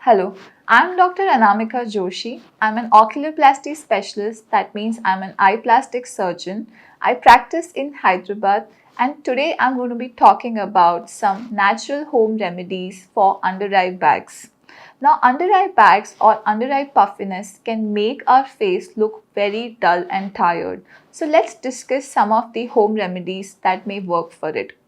Hello, I'm Dr. Anamika Joshi. I'm an oculoplasty specialist. That means I'm an eye plastic surgeon. I practice in Hyderabad, and today I'm going to be talking about some natural home remedies for under eye bags. Now, under eye bags or under eye puffiness can make our face look very dull and tired. So, let's discuss some of the home remedies that may work for it.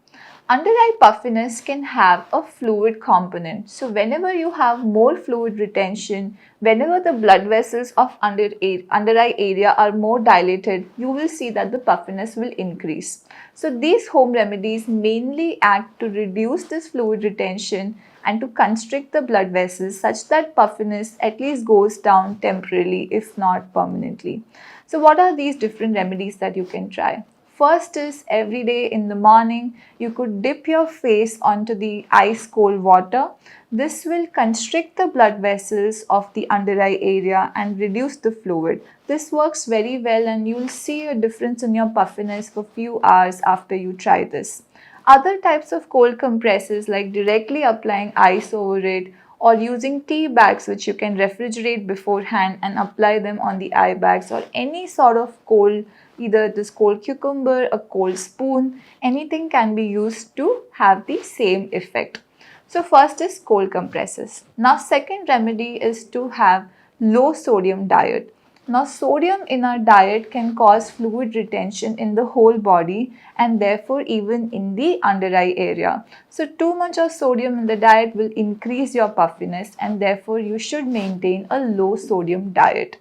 Under eye puffiness can have a fluid component. So whenever you have more fluid retention, whenever the blood vessels of under eye area are more dilated, you will see that the puffiness will increase. So these home remedies mainly act to reduce this fluid retention and to constrict the blood vessels such that puffiness at least goes down temporarily, if not permanently. So what are these different remedies that you can try? First is every day in the morning, you could dip your face onto the ice cold water. This will constrict the blood vessels of the under eye area and reduce the fluid. This works very well and you will see a difference in your puffiness for few hours after you try this. Other types of cold compresses like directly applying ice over it or using tea bags which you can refrigerate beforehand and apply them on the eye bags or any sort of cold, either this cold cucumber, a cold spoon, anything can be used to have the same effect. So first is cold compresses. Now second remedy is to have low sodium diet. Now sodium in our diet can cause fluid retention in the whole body and therefore even in the under eye area. So too much of sodium in the diet will increase your puffiness and therefore you should maintain a low sodium diet.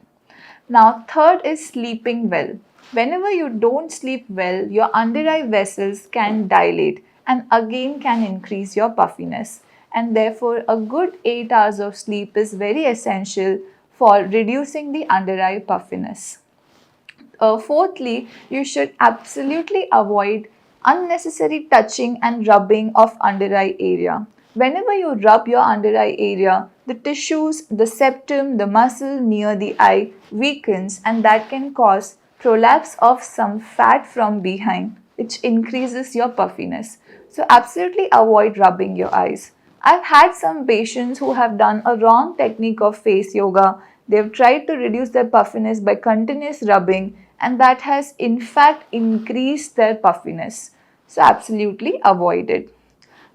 Now third is sleeping well. Whenever you don't sleep well, your under eye vessels can dilate and again can increase your puffiness. And therefore a good 8 hours of sleep is very essential for reducing the under eye puffiness. Fourthly, you should absolutely avoid unnecessary touching and rubbing of under eye area. Whenever you rub your under eye area, the tissues, the septum, the muscle near the eye weakens and that can cause prolapse of some fat from behind, which increases your puffiness. So absolutely avoid rubbing your eyes. I've had some patients who have done a wrong technique of face yoga. They've tried to reduce their puffiness by continuous rubbing and that has in fact increased their puffiness. So absolutely avoid it.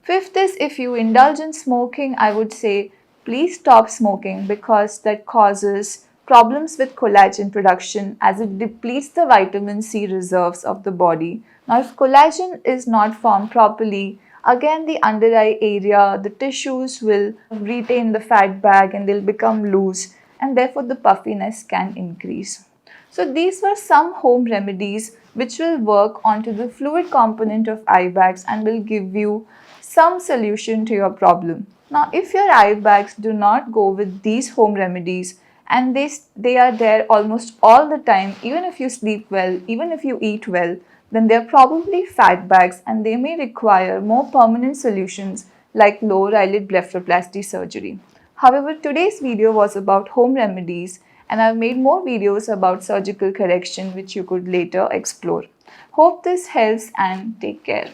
Fifth is if you indulge in smoking, I would say please stop smoking because that causes problems with collagen production as it depletes the vitamin C reserves of the body. Now if collagen is not formed properly, again the under eye area, the tissues will retain the fat bag and they'll become loose and therefore the puffiness can increase. So these were some home remedies which will work onto the fluid component of eye bags and will give you some solution to your problem. Now if your eye bags do not go with these home remedies and they are there almost all the time, even if you sleep well, even if you eat well, then they are probably fat bags and they may require more permanent solutions like lower eyelid blepharoplasty surgery. However, today's video was about home remedies and I've made more videos about surgical correction which you could later explore. Hope this helps and take care.